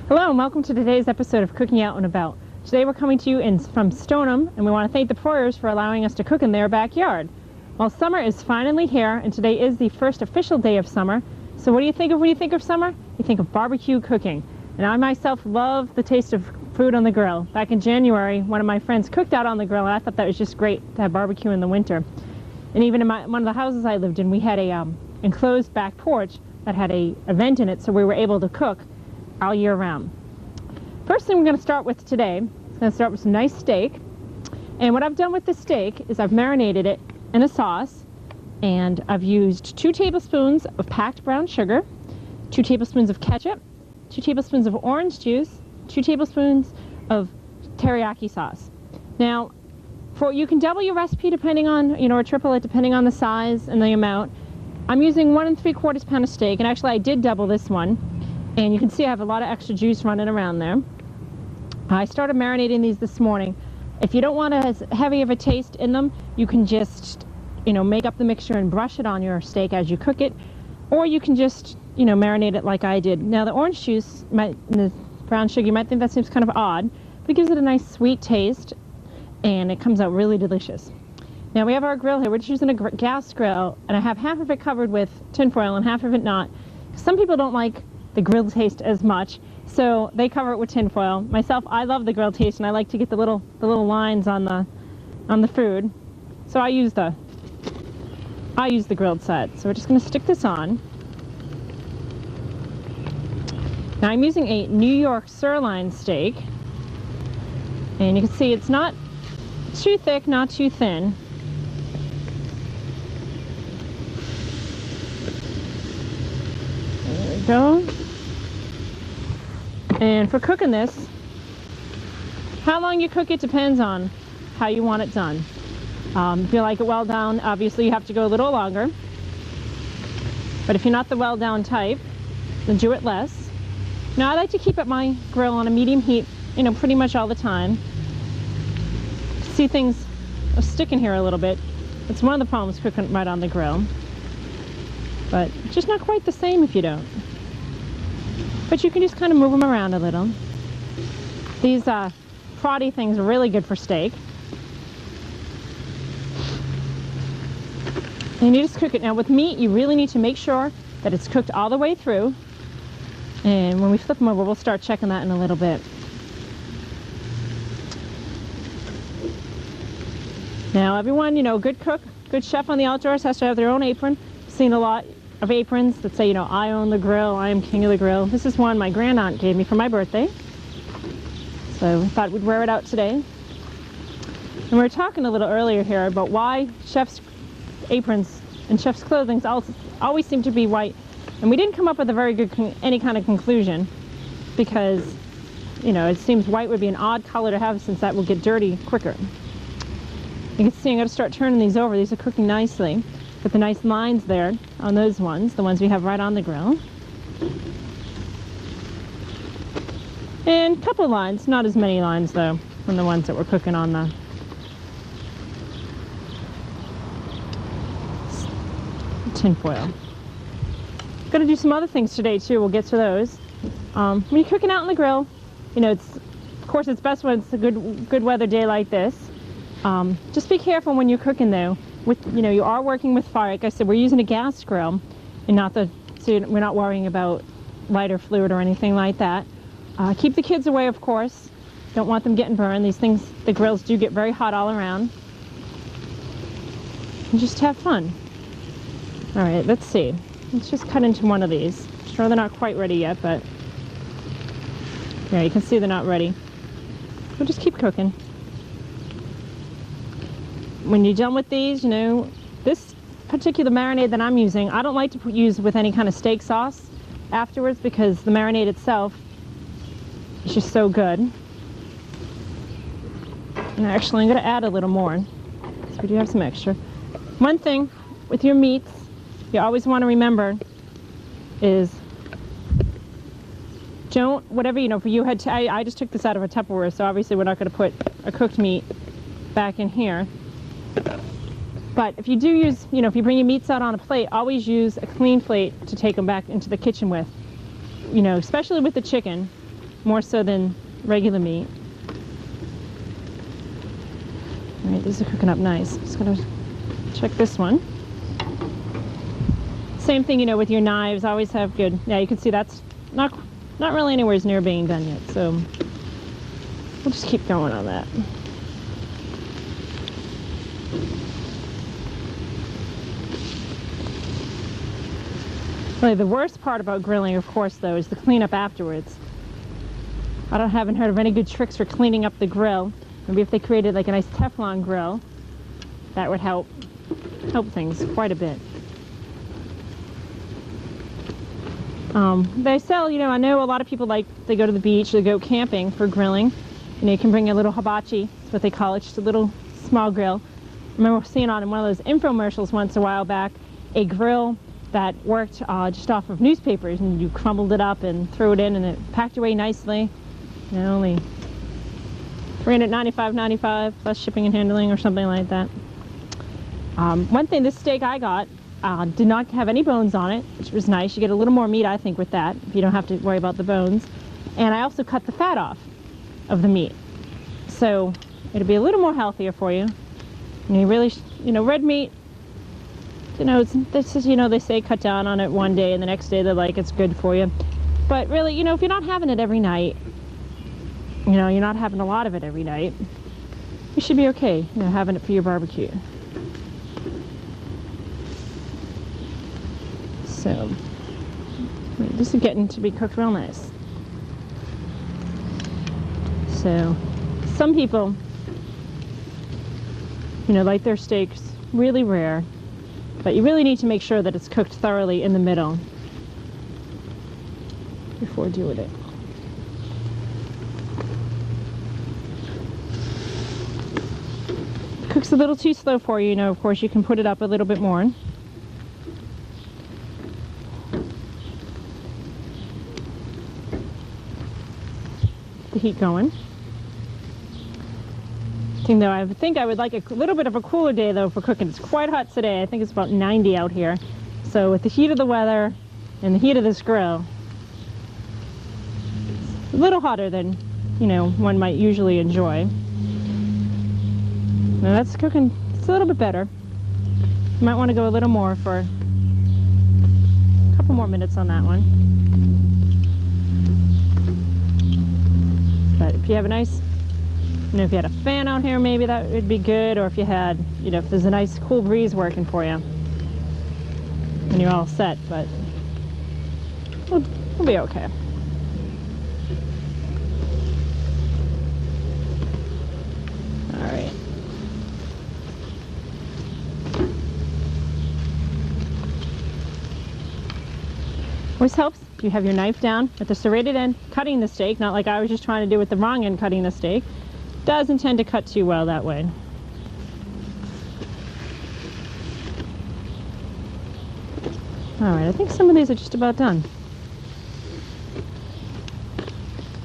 Hello and welcome to today's episode of Cooking Out and About. Today we're coming to you from Stoneham, and we want to thank the Poyers for allowing us to cook in their backyard. Well, summer is finally here, and today is the first official day of summer. So what do you think of when you think of summer? You think of barbecue cooking. And I myself love the taste of food on the grill. Back in January, one of my friends cooked out on the grill, and I thought that was just great to have barbecue in the winter. And even in one of the houses I lived in, we had a enclosed back porch that had a vent in it, so we were able to cook all year round. First thing we're going to start with today, I'm going to start with some nice steak. And what I've done with this steak is I've marinated it in a sauce, and I've used 2 tablespoons of packed brown sugar, 2 tablespoons of ketchup, 2 tablespoons of orange juice, 2 tablespoons of teriyaki sauce. Now, you can double your recipe depending on, or triple it depending on the size and the amount. I'm using 1 3/4 pound of steak, and actually I did double this one. And you can see I have a lot of extra juice running around there. I started marinating these this morning. If you don't want as heavy of a taste in them, you can just, make up the mixture and brush it on your steak as you cook it. Or you can just, marinate it like I did. Now the orange juice, and the brown sugar, you might think that seems kind of odd, but it gives it a nice sweet taste, and it comes out really delicious. Now we have our grill here. We're just using a gas grill, and I have half of it covered with tin foil and half of it not. Some people don't like the grilled taste as much, so they cover it with tin foil. Myself, I love the grilled taste, and I like to get the little lines on the food. So I use the grilled side. So we're just going to stick this on. Now I'm using a New York sirloin steak, and you can see it's not too thick, not too thin. There we go. And for cooking this, how long you cook it depends on how you want it done. If you like it well done, obviously you have to go a little longer. But if you're not the well done type, then do it less. Now I like to keep my grill on a medium heat, pretty much all the time. See things are sticking here a little bit. It's one of the problems cooking right on the grill. But it's just not quite the same if you don't. But you can just kind of move them around a little. These frothy things are really good for steak. And you just cook it. Now with meat, you really need to make sure that it's cooked all the way through. And when we flip them over, we'll start checking that in a little bit. Now everyone, good cook, good chef on the outdoors has to have their own apron. I've seen a lot of aprons that say, I own the grill, I am king of the grill. This is one my grandaunt gave me for my birthday. So I thought we'd wear it out today. And we were talking a little earlier here about why chefs' aprons and chefs' clothing always seem to be white. And we didn't come up with a very good, any kind of conclusion, because, it seems white would be an odd color to have, since that will get dirty quicker. You can see I'm going to start turning these over. These are cooking nicely. With the nice lines there on those ones, the ones we have right on the grill. And a couple of lines, not as many lines though, from the ones that we're cooking on the tin foil. Going to do some other things today too. We'll get to those. When you're cooking out on the grill, of course it's best when it's a good weather day like this. Just be careful when you're cooking though. You are working with fire. Like I said, we're using a gas grill, and so we're not worrying about lighter fluid or anything like that. Keep the kids away, of course. Don't want them getting burned. These things, the grills do get very hot all around. And just have fun. All right, let's see. Let's just cut into one of these. Sure, they're not quite ready yet, but yeah, you can see they're not ready. We'll just keep cooking. When you're done with these, this particular marinade that I'm using, I don't like to use with any kind of steak sauce afterwards, because the marinade itself is just so good. And actually, I'm going to add a little more, so we do have some extra. One thing with your meats, you always want to remember is for you I just took this out of a Tupperware, so obviously we're not going to put a cooked meat back in here. But if you do use, if you bring your meats out on a plate, always use a clean plate to take them back into the kitchen with. Especially with the chicken. more so than regular meat. All right, these are cooking up nice. Just gonna check this one. Same thing, you know, with your knives, always have good, yeah, you can see that's not really anywhere near being done yet, so we'll just keep going on that. Really, the worst part about grilling, of course, though, is the cleanup afterwards. Haven't heard of any good tricks for cleaning up the grill. Maybe if they created like a nice Teflon grill, that would help things quite a bit. They sell, you know, I know a lot of people they go to the beach, they go camping for grilling. You know, you can bring a little hibachi, that's what they call it, just a little small grill. I remember seeing on one of those infomercials once a while back, a grill that worked just off of newspapers, and you crumbled it up and threw it in, and it packed away nicely. You know, only $395.95 plus shipping and handling or something like that. One thing, this steak I got did not have any bones on it, which was nice. You get a little more meat, I think, with that, if you don't have to worry about the bones. And I also cut the fat off of the meat, so it'll be a little more healthier for you. And you really, you know, red meat, you know, this is, you know, they say cut down on it one day, and the next day they're like it's good for you. But really, you know, if you're not having it every night, you know, you're not having a lot of it every night, you should be okay, you know, having it for your barbecue. So, this is getting to be cooked real nice. So, some people, you know, like their steaks really rare, but you really need to make sure that it's cooked thoroughly in the middle before doing it. If it cooks a little too slow for you, you know, of course you can put it up a little bit more. The heat going. I think I would like a little bit of a cooler day though for cooking. It's quite hot today. I think it's about 90 out here. So with the heat of the weather and the heat of this grill, it's a little hotter than, you know, one might usually enjoy. Now that's cooking, it's a little bit better. You might want to go a little more for a couple more minutes on that one. But if you have a nice, you know, if you had a fan out here, maybe that would be good, or if you had, you know, if there's a nice cool breeze working for you, and you're all set, but we'll be okay. All right. Always helps if you have your knife down at the serrated end, cutting the steak, not like I was just trying to do with the wrong end, cutting the steak. Doesn't tend to cut too well that way. Alright, I think some of these are just about done.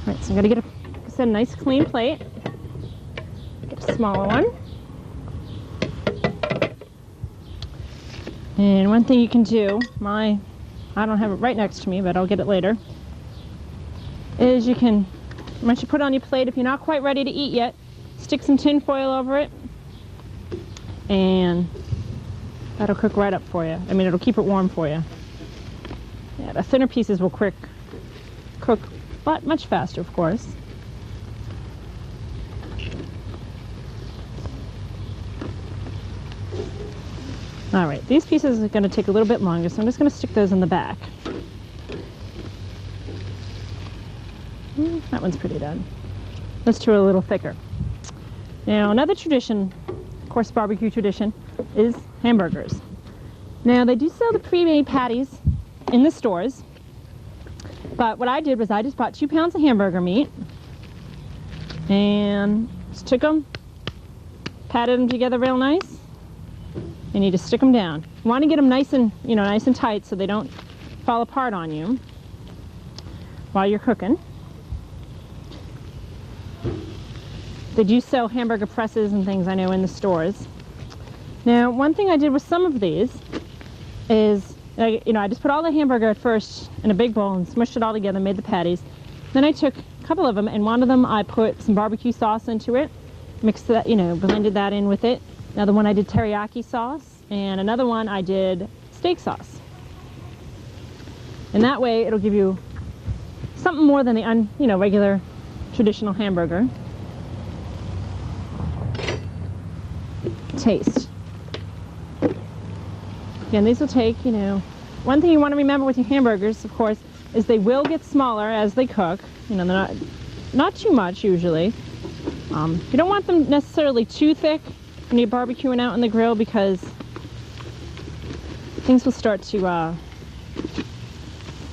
Alright, so I'm going to get a nice clean plate. Get a smaller one. And one thing you can do, I don't have it right next to me, but I'll get it later, is you can, once you put it on your plate, if you're not quite ready to eat yet, stick some tin foil over it, and that'll cook right up for you. I mean, it'll keep it warm for you. Yeah, the thinner pieces will cook, but much faster, of course. All right, these pieces are going to take a little bit longer, so I'm just going to stick those in the back. That one's pretty done. Let's do it a little thicker. Now, another tradition, of course, barbecue tradition, is hamburgers. Now, they do sell the pre-made patties in the stores, but what I did was I just bought 2 pounds of hamburger meat and just took them, patted them together real nice, and you just stick them down. You want to get them nice and, you know, nice and tight so they don't fall apart on you while you're cooking. They do sell hamburger presses and things, I know, in the stores. Now, one thing I did with some of these is, you know, I just put all the hamburger at first in a big bowl and smushed it all together, made the patties. Then I took a couple of them, and one of them I put some barbecue sauce into it, mixed that, blended that in with it. Another one I did teriyaki sauce, and another one I did steak sauce. And that way it'll give you something more than the regular traditional hamburger taste. Again, these will take, one thing you want to remember with your hamburgers, of course, is they will get smaller as they cook. They're not too much usually. You don't want them necessarily too thick when you're barbecuing out on the grill, because things will start to,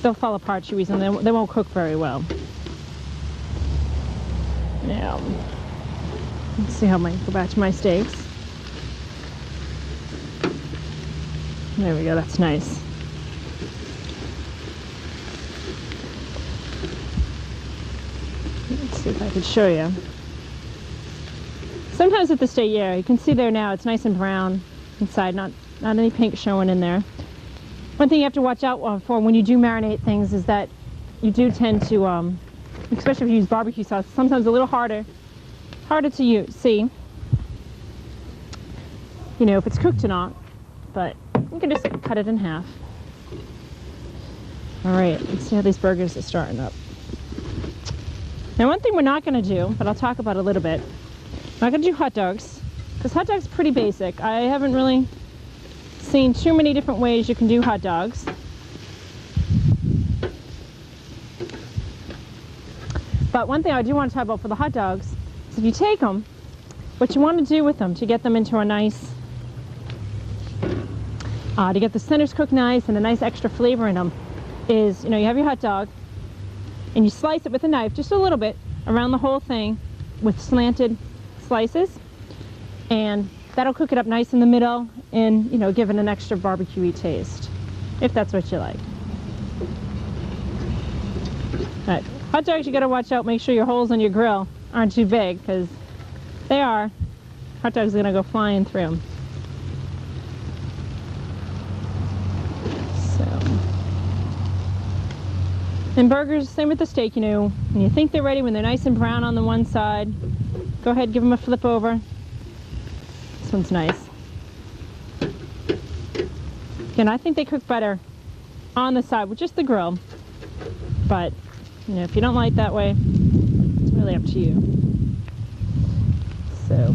they'll fall apart too easily, and they won't cook very well. Now, let's see how I go back to my steaks. There we go, that's nice. Let's see if I can show you. Sometimes at the state, yeah, you can see there now, it's nice and brown inside, not any pink showing in there. One thing you have to watch out for when you do marinate things is that you do tend to, especially if you use barbecue sauce, sometimes a little harder to see, if it's cooked or not, but you can just cut it in half. All right, let's see how these burgers are starting up. Now, one thing we're not going to do, but I'll talk about a little bit, I'm not going to do hot dogs, because hot dogs are pretty basic. I haven't really seen too many different ways you can do hot dogs. But one thing I do want to talk about for the hot dogs is if you take them, what you want to do with them to get them into a nice, to get the centers cooked nice and a nice extra flavor in them, is, you have your hot dog and you slice it with a knife just a little bit around the whole thing with slanted slices, and that'll cook it up nice in the middle and, give it an extra barbecue-y taste, if that's what you like. All right, hot dogs, you gotta watch out, make sure your holes on your grill aren't too big, because they are. Hot dogs are gonna go flying through them. And burgers, same with the steak, when you think they're ready, when they're nice and brown on the one side, go ahead, give them a flip over. This one's nice. Again, I think they cook better on the side with just the grill, but, if you don't like that way, it's really up to you. So.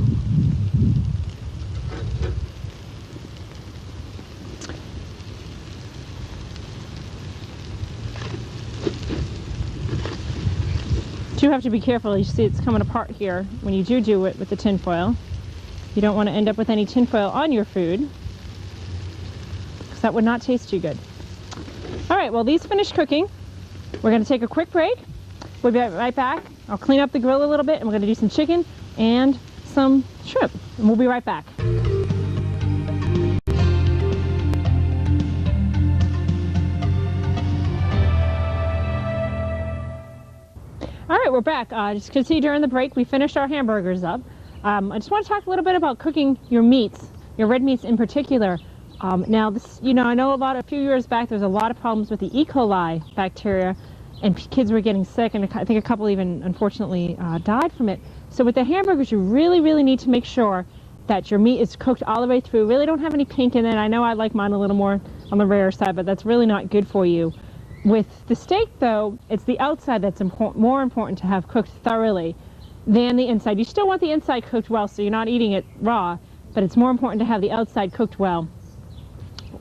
You have to be careful. You see it's coming apart here when you do it with the tin foil. You don't want to end up with any tin foil on your food, because that would not taste too good. All right, well, these finished cooking. We're going to take a quick break. We'll be right back. I'll clean up the grill a little bit, and we're going to do some chicken and some shrimp, and we'll be right back. All right, we're back. Just to see, during the break, we finished our hamburgers up. I just want to talk a little bit about cooking your meats, your red meats in particular. Now, this, I know a few years back, there was a lot of problems with the E. coli bacteria, and kids were getting sick, and I think a couple even, unfortunately, died from it. So with the hamburgers, you really, really need to make sure that your meat is cooked all the way through. Really don't have any pink in it. I know I like mine a little more on the rare side, but that's really not good for you. With the steak, though, it's the outside that's more important to have cooked thoroughly than the inside. You still want the inside cooked well, so you're not eating it raw, but it's more important to have the outside cooked well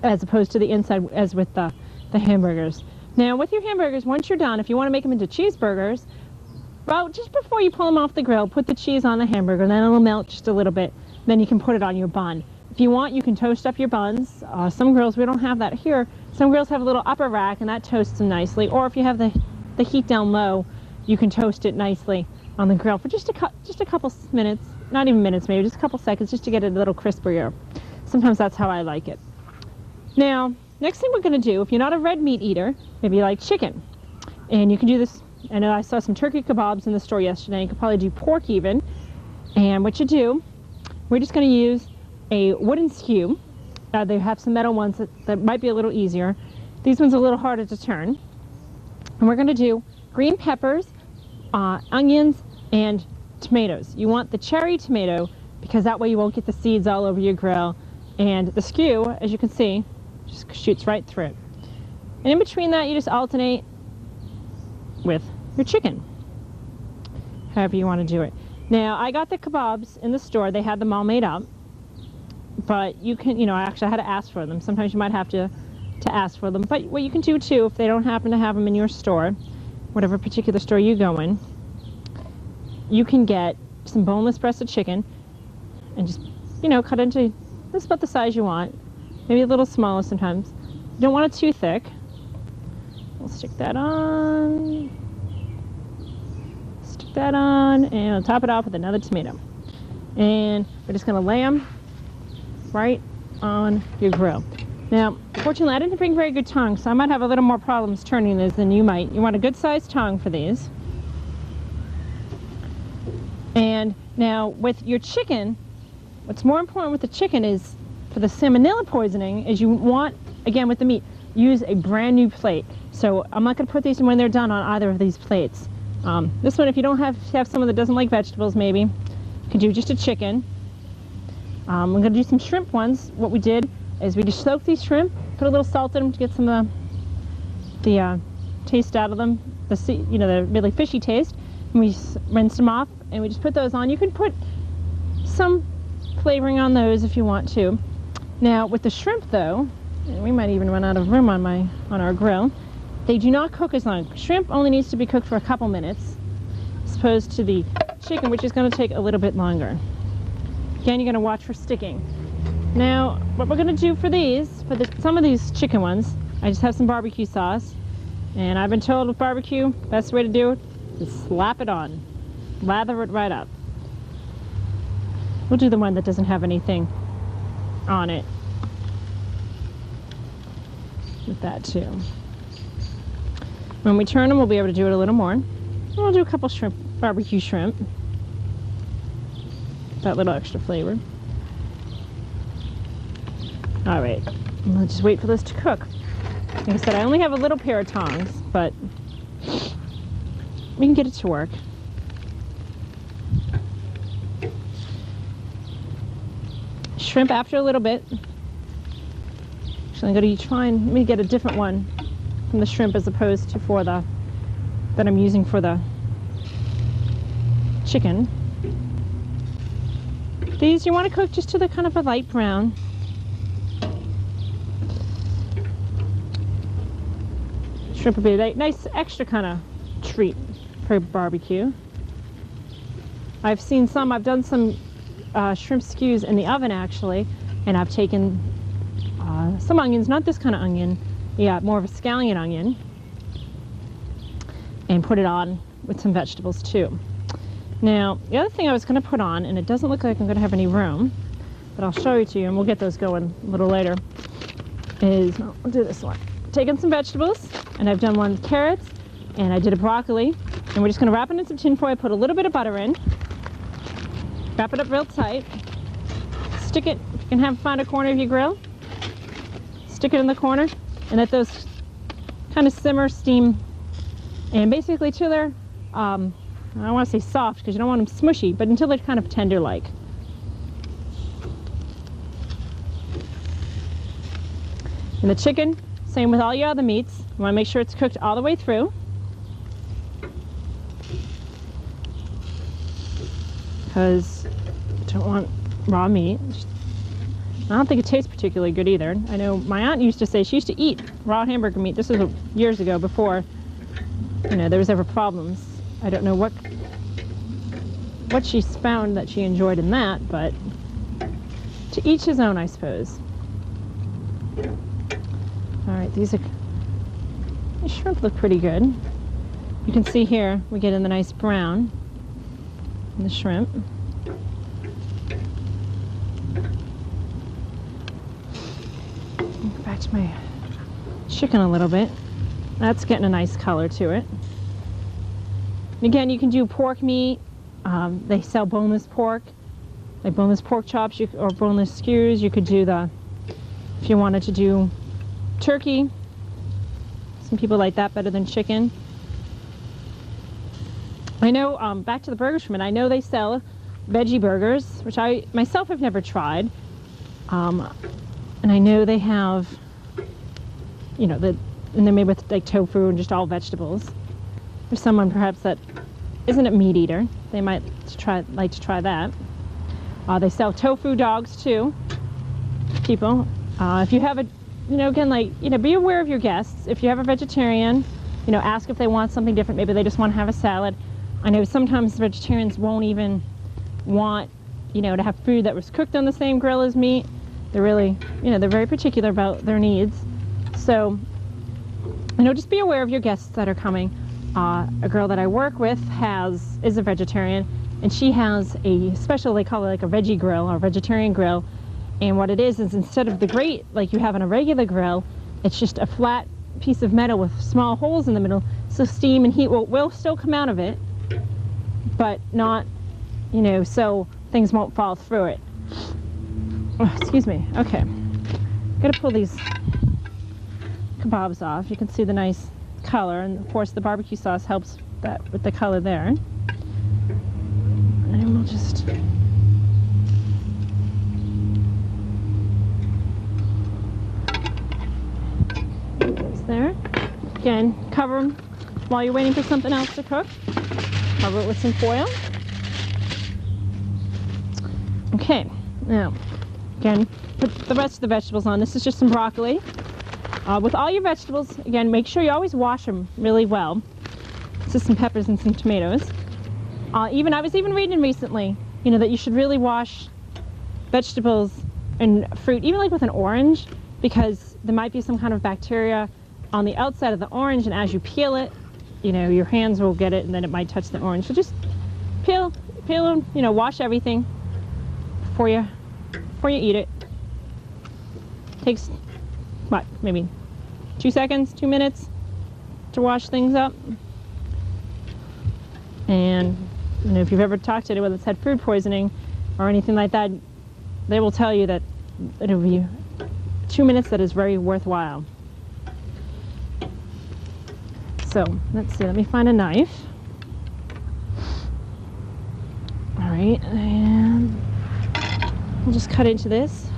as opposed to the inside, as with the hamburgers. Now, with your hamburgers, once you're done, if you want to make them into cheeseburgers, well, just before you pull them off the grill, put the cheese on the hamburger, then it'll melt just a little bit, then you can put it on your bun. If you want, you can toast up your buns. Some grills, we don't have that here. Some grills have a little upper rack, and that toasts them nicely. Or if you have the heat down low, you can toast it nicely on the grill for just a couple minutes, not even minutes, maybe just a couple seconds, just to get it a little crispier. Sometimes that's how I like it. Now, next thing we're going to do, if you're not a red meat eater, maybe you like chicken, and you can do this. I know I saw some turkey kebabs in the store yesterday. You could probably do pork even. And what you do, we're just going to use a wooden skew. They have some metal ones that might be a little easier. These ones are a little harder to turn. And we're going to do green peppers, onions and tomatoes. You want the cherry tomato because that way you won't get the seeds all over your grill. And the skew, as you can see, just shoots right through it. And in between that, you just alternate with your chicken, however you want to do it. Now, I got the kebabs in the store. They had them all made up. But you can, you know, I actually had to ask for them. Sometimes you might have to ask for them. But what you can do too, if they don't happen to have them in your store, whatever particular store you go in, you can get some boneless breasted chicken and just, you know, cut into just about the size you want. Maybe a little smaller sometimes. You don't want it too thick. We'll stick that on. Stick that on, and I'll top it off with another tomato. And we're just going to lay them right on your grill. Now, fortunately, I didn't bring very good tongs, so I might have a little more problems turning these than you might. You want a good sized tongue for these. And now with your chicken, what's more important with the chicken is for the salmonella poisoning is you want, again with the meat, use a brand new plate. So I'm not going to put these when they're done on either of these plates. This one, if you don't have someone that doesn't like vegetables, maybe you can do just a chicken. I'm going to do some shrimp ones. What we did is we just soaked these shrimp, put a little salt in them to get some of the taste out of them, the really fishy taste, and we rinsed them off, and we just put those on. You can put some flavoring on those if you want to. Now with the shrimp though, and we might even run out of room on our grill, they do not cook as long. Shrimp only needs to be cooked for a couple minutes, as opposed to the chicken, which is going to take a little bit longer. Again, you're going to watch for sticking. Now, what we're going to do for these, some of these chicken ones, I just have some barbecue sauce, and I've been told with barbecue, best way to do it is slap it on, lather it right up. We'll do the one that doesn't have anything on it with that too. When we turn them, we'll be able to do it a little more. And we'll do a couple shrimp, barbecue shrimp, that little extra flavor. All right, we'll just wait for this to cook. Like I said, I only have a little pair of tongs, but we can get it to work. Shrimp after a little bit. Actually, I'm going to let me get a different one from the shrimp as opposed to that I'm using for the chicken. These you want to cook just to the kind of a light brown. Shrimp would be a nice extra kind of treat for barbecue. I've done some shrimp skews in the oven actually, and I've taken some onions, not this kind of onion, yeah, more of a scallion onion, and put it on with some vegetables too. Now, the other thing I was going to put on, and it doesn't look like I'm going to have any room, but I'll show you to you, and we'll get those going a little later, is, I'll do this one. Taken some vegetables, and I've done one with carrots, and I did a broccoli, and we're just going to wrap it in some tin foil, put a little bit of butter in, wrap it up real tight, stick it, if you can find a corner of your grill, stick it in the corner, and let those kind of simmer, steam, and basically till they're, I don't want to say soft because you don't want them smushy, but until they're kind of tender-like. And the chicken, same with all your other meats. You want to make sure it's cooked all the way through. Because you don't want raw meat. I don't think it tastes particularly good either. I know my aunt used to say she used to eat raw hamburger meat. This was years ago, before there was ever problems. I don't know what she's found that she enjoyed in that, but to each his own, I suppose. All right, these shrimp look pretty good. You can see here we get in the nice brown in the shrimp. Go back to my chicken a little bit. That's getting a nice color to it. And again, you can do pork meat. They sell boneless pork, like boneless pork chops or boneless skewers. You could do if you wanted to do turkey. Some people like that better than chicken. I know, back to the burgers for a minute, I know they sell veggie burgers, which I myself have never tried. And I know they have, you know, and they're made with like tofu and just all vegetables. For someone perhaps that isn't a meat eater, they might like to try that. They sell tofu dogs too, people. If you have a, you know, again, like, you know, be aware of your guests. If you have a vegetarian, you know, ask if they want something different. Maybe they just want to have a salad. I know sometimes vegetarians won't even want, you know, to have food that was cooked on the same grill as meat. They're really, you know, they're very particular about their needs. So, you know, just be aware of your guests that are coming. A girl that I work with is a vegetarian, and she has a special, they call it like a veggie grill or vegetarian grill. And what it is instead of the grate like you have on a regular grill, it's just a flat piece of metal with small holes in the middle, so steam and heat will still come out of it, but not, you know, so things won't fall through it. Oh, excuse me. Okay, gotta pull these kebabs off. You can see the nice color, and of course the barbecue sauce helps that with the color there. And we'll just there. Again, cover them while you're waiting for something else to cook. Cover it with some foil. Okay, now, again, put the rest of the vegetables on. This is just some broccoli. With all your vegetables, again, make sure you always wash them really well. This is some peppers and some tomatoes. I was even reading recently, you know, that you should really wash vegetables and fruit, even like with an orange, because there might be some kind of bacteria on the outside of the orange, and as you peel it, you know, your hands will get it and then it might touch the orange. So just peel them, you know, wash everything before you eat it. Takes, what, maybe 2 seconds, 2 minutes to wash things up. And, you know, if you've ever talked to anyone that's had food poisoning or anything like that, they will tell you that it'll be 2 minutes that is very worthwhile. So, let's see, let me find a knife. All right, and we'll just cut into this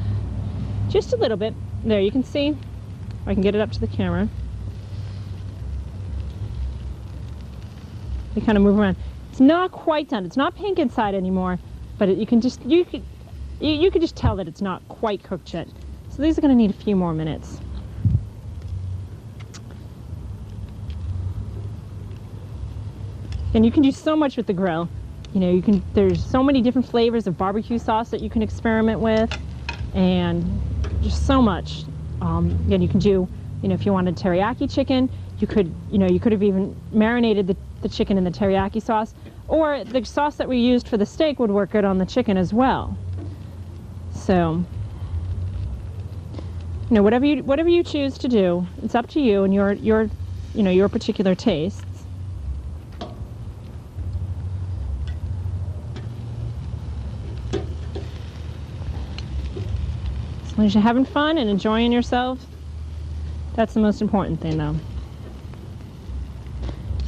just a little bit. There, you can see, I can get it up to the camera. You kind of move around. It's not quite done. It's not pink inside anymore, but you can just tell that it's not quite cooked yet. So these are going to need a few more minutes. And you can do so much with the grill. You know, there's so many different flavors of barbecue sauce that you can experiment with, and just so much. Again, you can do, you know, if you wanted teriyaki chicken, you could have even marinated the chicken in the teriyaki sauce, or the sauce that we used for the steak would work good on the chicken as well. So, you know, whatever you choose to do, it's up to you and your particular tastes. As long as you're having fun and enjoying yourself, that's the most important thing, though.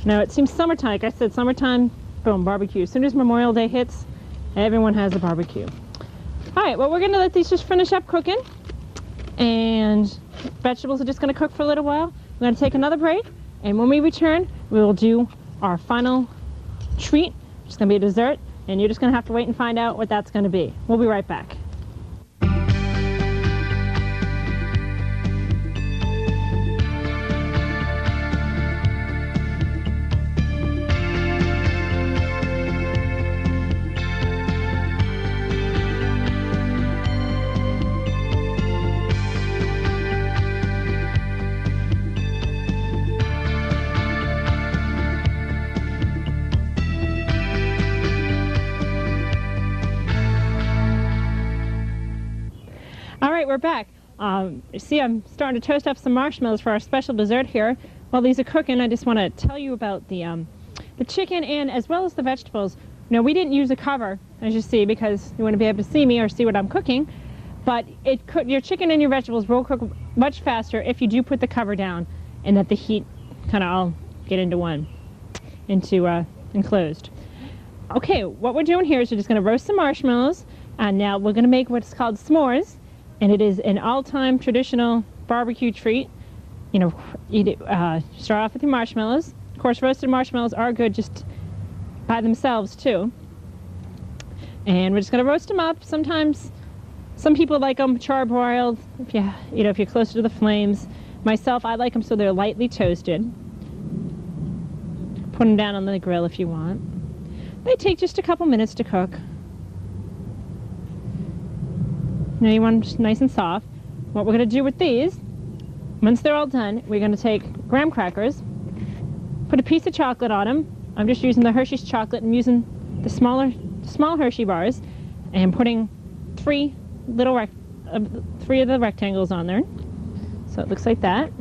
Now, it seems summertime. Like I said, summertime, boom, barbecue. As soon as Memorial Day hits, everyone has a barbecue. All right, well, we're going to let these just finish up cooking. And vegetables are just going to cook for a little while. We're going to take another break. And when we return, we will do our final treat, which is going to be a dessert. And you're just going to have to wait and find out what that's going to be. We'll be right back. We're back. You see, I'm starting to toast up some marshmallows for our special dessert here. While these are cooking, I just want to tell you about the chicken and as well as the vegetables. You know, we didn't use a cover, as you see, because you wouldn't be able to see me or see what I'm cooking. But your chicken and your vegetables will cook much faster if you do put the cover down and let the heat kind of all get into enclosed. Okay, what we're doing here is we're just going to roast some marshmallows, and now we're going to make what's called s'mores, and it is an all-time traditional barbecue treat. You know, eat it, start off with your marshmallows. Of course, roasted marshmallows are good just by themselves too. And we're just going to roast them up. Sometimes some people like them charbroiled, if you're closer to the flames. Myself, I like them so they're lightly toasted. Put them down on the grill if you want. They take just a couple minutes to cook. Now you want them just nice and soft. What we're going to do with these, once they're all done, we're going to take graham crackers, put a piece of chocolate on them. I'm just using the Hershey's chocolate. I'm using the small Hershey bars, and putting three of the rectangles on there. So it looks like that.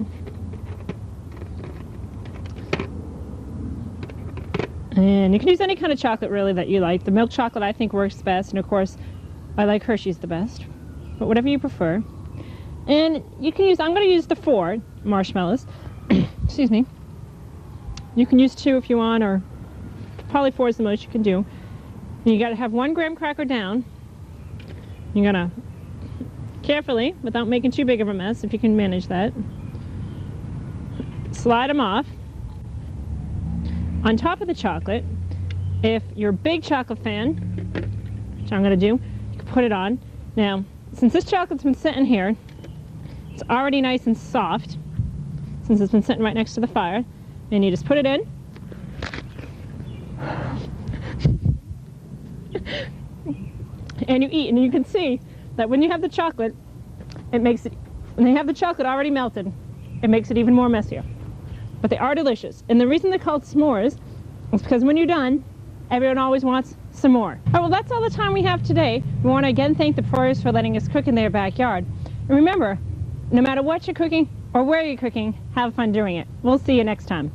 And you can use any kind of chocolate really that you like. The milk chocolate I think works best, and of course I like Hershey's the best, but whatever you prefer. And you can use, I'm going to use the 4 marshmallows. Excuse me. You can use 2 if you want, or probably 4 is the most you can do. And you got to have 1 graham cracker down. You're going to carefully, without making too big of a mess, if you can manage that, slide them off. On top of the chocolate, if you're a big chocolate fan, which I'm going to do, you can put it on. Now, since this chocolate's been sitting here, it's already nice and soft, since it's been sitting right next to the fire, and you just put it in. And you eat, and you can see that when you have the chocolate, when you have the chocolate already melted, it makes it even more messier. But they are delicious. And the reason they're called s'mores is because when you're done, everyone always wants some more. All right, well, that's all the time we have today. We want to again thank the Poiriers for letting us cook in their backyard. And remember, no matter what you're cooking or where you're cooking, have fun doing it. We'll see you next time.